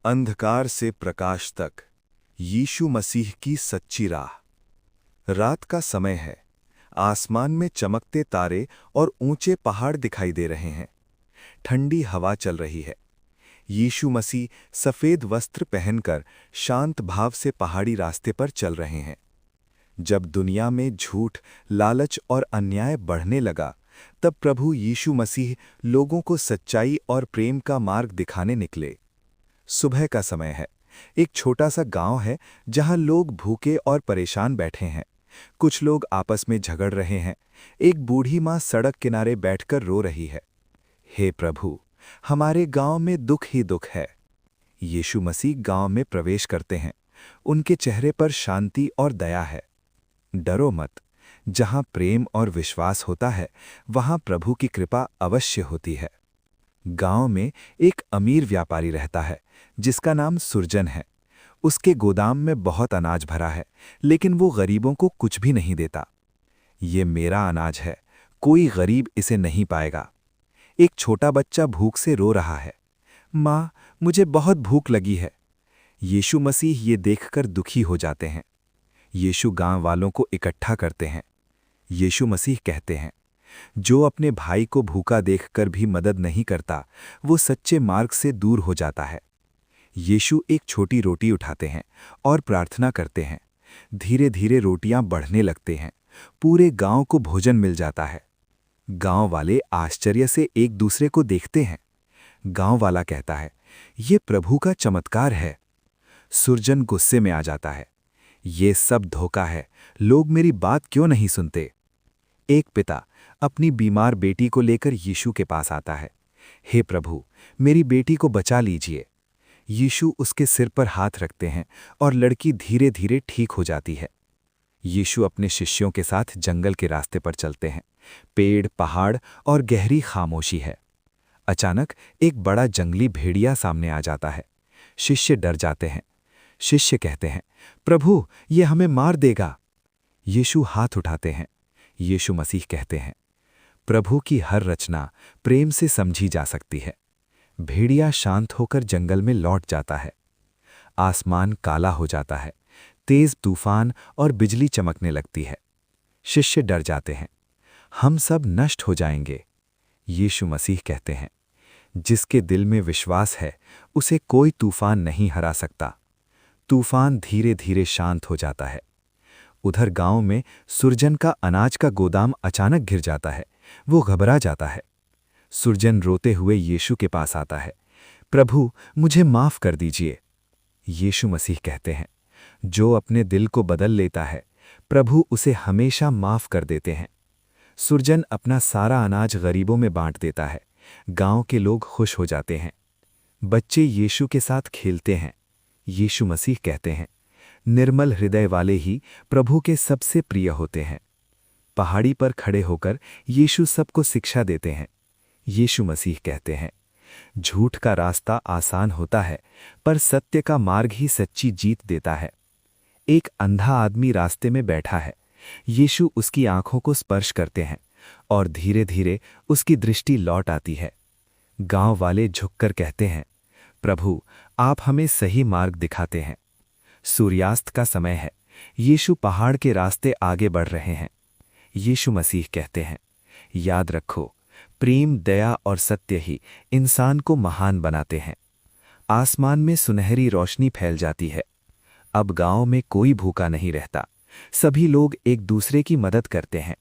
अंधकार से प्रकाश तक यीशु मसीह की सच्ची राह। रात का समय है। आसमान में चमकते तारे और ऊंचे पहाड़ दिखाई दे रहे हैं। ठंडी हवा चल रही है। यीशु मसीह सफेद वस्त्र पहनकर शांत भाव से पहाड़ी रास्ते पर चल रहे हैं। जब दुनिया में झूठ, लालच और अन्याय बढ़ने लगा, तब प्रभु यीशु मसीह लोगों को सच्चाई और प्रेम का मार्ग दिखाने निकले। सुबह का समय है। एक छोटा सा गांव है जहां लोग भूखे और परेशान बैठे हैं। कुछ लोग आपस में झगड़ रहे हैं। एक बूढ़ी मां सड़क किनारे बैठकर रो रही है। हे प्रभु, हमारे गांव में दुख ही दुख है। यीशु मसीह गांव में प्रवेश करते हैं। उनके चेहरे पर शांति और दया है। डरो मत। जहां प्रेम और विश्वास होता है, वहां प्रभु की कृपा अवश्य होती है। गांव में एक अमीर व्यापारी रहता है जिसका नाम सुरजन है। उसके गोदाम में बहुत अनाज भरा है, लेकिन वो गरीबों को कुछ भी नहीं देता। ये मेरा अनाज है, कोई गरीब इसे नहीं पाएगा। एक छोटा बच्चा भूख से रो रहा है। माँ, मुझे बहुत भूख लगी है। यीशु मसीह ये देखकर दुखी हो जाते हैं। यीशु गांव वालों को इकट्ठा करते हैं। यीशु मसीह कहते हैं, जो अपने भाई को भूखा देखकर भी मदद नहीं करता, वो सच्चे मार्ग से दूर हो जाता है। यीशु एक छोटी रोटी उठाते हैं और प्रार्थना करते हैं। धीरे धीरे रोटियां बढ़ने लगते हैं। पूरे गांव को भोजन मिल जाता है। गांव वाले आश्चर्य से एक दूसरे को देखते हैं। गांव वाला कहता है, ये प्रभु का चमत्कार है। सुरजन गुस्से में आ जाता है। ये सब धोखा है, लोग मेरी बात क्यों नहीं सुनते। एक पिता अपनी बीमार बेटी को लेकर यीशु के पास आता है। हे प्रभु, मेरी बेटी को बचा लीजिए। यीशु उसके सिर पर हाथ रखते हैं और लड़की धीरे धीरे ठीक हो जाती है। यीशु अपने शिष्यों के साथ जंगल के रास्ते पर चलते हैं। पेड़, पहाड़ और गहरी खामोशी है। अचानक एक बड़ा जंगली भेड़िया सामने आ जाता है। शिष्य डर जाते हैं। शिष्य कहते हैं, प्रभु, ये हमें मार देगा। यीशु हाथ उठाते हैं। यीशु मसीह कहते हैं, प्रभु की हर रचना प्रेम से समझी जा सकती है। भेड़िया शांत होकर जंगल में लौट जाता है। आसमान काला हो जाता है। तेज तूफान और बिजली चमकने लगती है। शिष्य डर जाते हैं। हम सब नष्ट हो जाएंगे। यीशु मसीह कहते हैं, जिसके दिल में विश्वास है, उसे कोई तूफान नहीं हरा सकता। तूफान धीरे धीरे शांत हो जाता है। उधर गांव में सुरजन का अनाज का गोदाम अचानक गिर जाता है। वो घबरा जाता है। सुरजन रोते हुए यीशु के पास आता है। प्रभु, मुझे माफ कर दीजिए। यीशु मसीह कहते हैं, जो अपने दिल को बदल लेता है, प्रभु उसे हमेशा माफ कर देते हैं। सुरजन अपना सारा अनाज गरीबों में बांट देता है। गांव के लोग खुश हो जाते हैं। बच्चे यीशु के साथ खेलते हैं। यीशु मसीह कहते हैं, निर्मल हृदय वाले ही प्रभु के सबसे प्रिय होते हैं। पहाड़ी पर खड़े होकर यीशु सबको शिक्षा देते हैं। यीशु मसीह कहते हैं, झूठ का रास्ता आसान होता है, पर सत्य का मार्ग ही सच्ची जीत देता है। एक अंधा आदमी रास्ते में बैठा है। यीशु उसकी आंखों को स्पर्श करते हैं और धीरे धीरे उसकी दृष्टि लौट आती है। गांव वाले झुककर कहते हैं, प्रभु, आप हमें सही मार्ग दिखाते हैं। सूर्यास्त का समय है। यीशु पहाड़ के रास्ते आगे बढ़ रहे हैं। यीशु मसीह कहते हैं, याद रखो, प्रेम, दया और सत्य ही इंसान को महान बनाते हैं। आसमान में सुनहरी रोशनी फैल जाती है। अब गांव में कोई भूखा नहीं रहता। सभी लोग एक दूसरे की मदद करते हैं।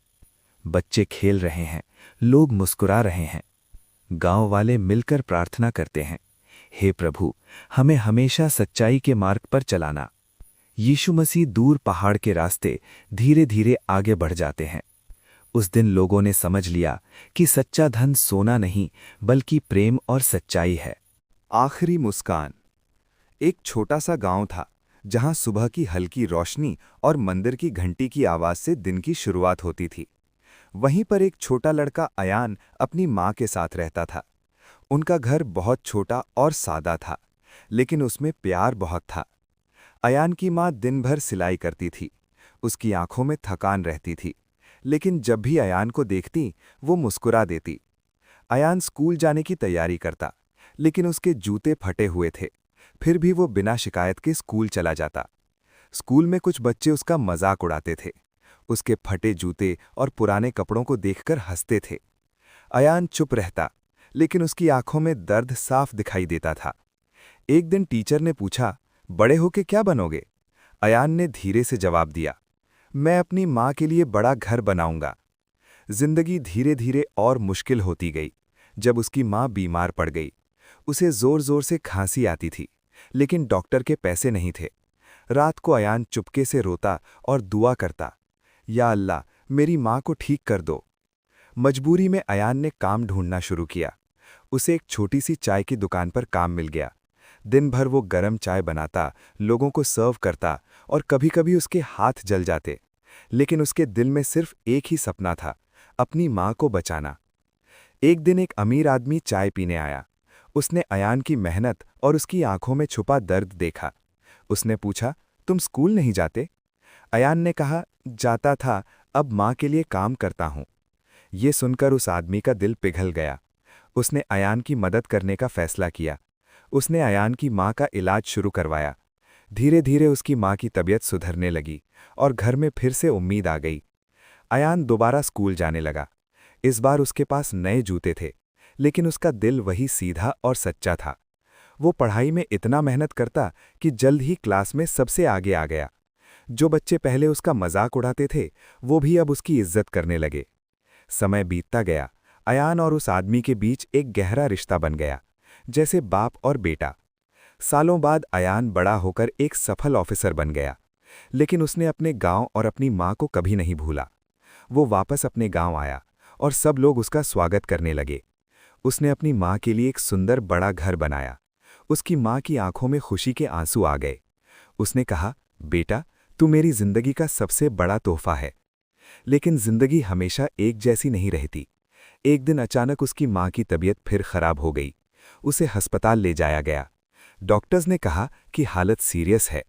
बच्चे खेल रहे हैं। लोग मुस्कुरा रहे हैं। गांव वाले मिलकर प्रार्थना करते हैं, हे प्रभु, हमें हमेशा सच्चाई के मार्ग पर चलाना। यीशु मसीह दूर पहाड़ के रास्ते धीरे धीरे आगे बढ़ जाते हैं। उस दिन लोगों ने समझ लिया कि सच्चा धन सोना नहीं, बल्कि प्रेम और सच्चाई है। आखिरी मुस्कान। एक छोटा सा गांव था जहां सुबह की हल्की रोशनी और मंदिर की घंटी की आवाज से दिन की शुरुआत होती थी। वहीं पर एक छोटा लड़का अयान अपनी माँ के साथ रहता था। उनका घर बहुत छोटा और सादा था, लेकिन उसमें प्यार बहुत था। अयान की माँ दिन भर सिलाई करती थी। उसकी आंखों में थकान रहती थी, लेकिन जब भी अयान को देखती, वो मुस्कुरा देती। अयान स्कूल जाने की तैयारी करता, लेकिन उसके जूते फटे हुए थे, फिर भी वो बिना शिकायत के स्कूल चला जाता। स्कूल में कुछ बच्चे उसका मजाक उड़ाते थे। उसके फटे जूते और पुराने कपड़ों को देखकर हंसते थे। अयान चुप रहता, लेकिन उसकी आंखों में दर्द साफ दिखाई देता था। एक दिन टीचर ने पूछा, बड़े होके क्या बनोगे? अयान ने धीरे से जवाब दिया, मैं अपनी माँ के लिए बड़ा घर बनाऊंगा। जिंदगी धीरे धीरे और मुश्किल होती गई। जब उसकी माँ बीमार पड़ गई, उसे जोर जोर से खांसी आती थी, लेकिन डॉक्टर के पैसे नहीं थे। रात को अयान चुपके से रोता और दुआ करता, या अल्लाह, मेरी माँ को ठीक कर दो। मजबूरी में अयान ने काम ढूंढना शुरू किया। उसे एक छोटी सी चाय की दुकान पर काम मिल गया। दिन भर वो गरम चाय बनाता, लोगों को सर्व करता और कभी-कभी उसके हाथ जल जाते। लेकिन उसके दिल में सिर्फ एक ही सपना था, अपनी माँ को बचाना। एक दिन एक अमीर आदमी चाय पीने आया। उसने अयान की मेहनत और उसकी आंखों में छुपा दर्द देखा। उसने पूछा, तुम स्कूल नहीं जाते? अयान ने कहा, जाता था, अब माँ के लिए काम करता हूँ। ये सुनकर उस आदमी का दिल पिघल गया। उसने अयान की मदद करने का फैसला किया। उसने अयान की माँ का इलाज शुरू करवाया। धीरे धीरे उसकी माँ की तबीयत सुधरने लगी और घर में फिर से उम्मीद आ गई। अयान दोबारा स्कूल जाने लगा। इस बार उसके पास नए जूते थे, लेकिन उसका दिल वही सीधा और सच्चा था। वो पढ़ाई में इतना मेहनत करता कि जल्द ही क्लास में सबसे आगे आ गया। जो बच्चे पहले उसका मजाक उड़ाते थे, वो भी अब उसकी इज्जत करने लगे। समय बीतता गया। अयान और उस आदमी के बीच एक गहरा रिश्ता बन गया, जैसे बाप और बेटा। सालों बाद अयान बड़ा होकर एक सफल ऑफिसर बन गया, लेकिन उसने अपने गांव और अपनी माँ को कभी नहीं भूला। वो वापस अपने गांव आया और सब लोग उसका स्वागत करने लगे। उसने अपनी माँ के लिए एक सुंदर बड़ा घर बनाया। उसकी माँ की आंखों में खुशी के आंसू आ गए। उसने कहा, बेटा, तू मेरी जिंदगी का सबसे बड़ा तोहफा है। लेकिन जिंदगी हमेशा एक जैसी नहीं रहती। एक दिन अचानक उसकी माँ की तबीयत फिर खराब हो गई। उसे अस्पताल ले जाया गया। डॉक्टर्स ने कहा कि हालत सीरियस है।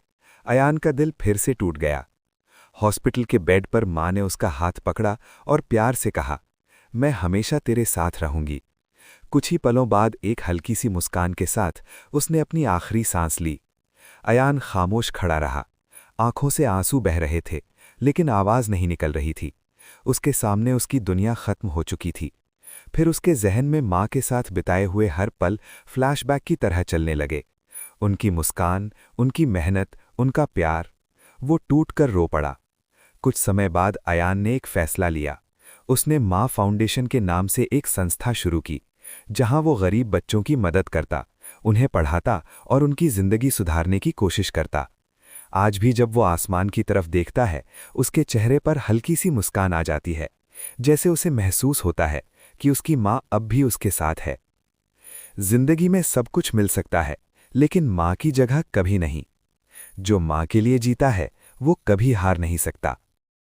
अयान का दिल फिर से टूट गया। हॉस्पिटल के बेड पर माँ ने उसका हाथ पकड़ा और प्यार से कहा, मैं हमेशा तेरे साथ रहूंगी। कुछ ही पलों बाद एक हल्की सी मुस्कान के साथ उसने अपनी आखिरी सांस ली। अयान खामोश खड़ा रहा। आंखों से आंसू बह रहे थे, लेकिन आवाज़ नहीं निकल रही थी। उसके सामने उसकी दुनिया खत्म हो चुकी थी। फिर उसके जहन में माँ के साथ बिताए हुए हर पल फ्लैशबैक की तरह चलने लगे। उनकी मुस्कान, उनकी मेहनत, उनका प्यार। वो टूट कर रो पड़ा। कुछ समय बाद अयान ने एक फैसला लिया। उसने माँ फाउंडेशन के नाम से एक संस्था शुरू की, जहां वो गरीब बच्चों की मदद करता, उन्हें पढ़ाता और उनकी जिंदगी सुधारने की कोशिश करता। आज भी जब वो आसमान की तरफ देखता है, उसके चेहरे पर हल्की सी मुस्कान आ जाती है, जैसे उसे महसूस होता है कि उसकी माँ अब भी उसके साथ है। जिंदगी में सब कुछ मिल सकता है, लेकिन माँ की जगह कभी नहीं। जो माँ के लिए जीता है, वो कभी हार नहीं सकता।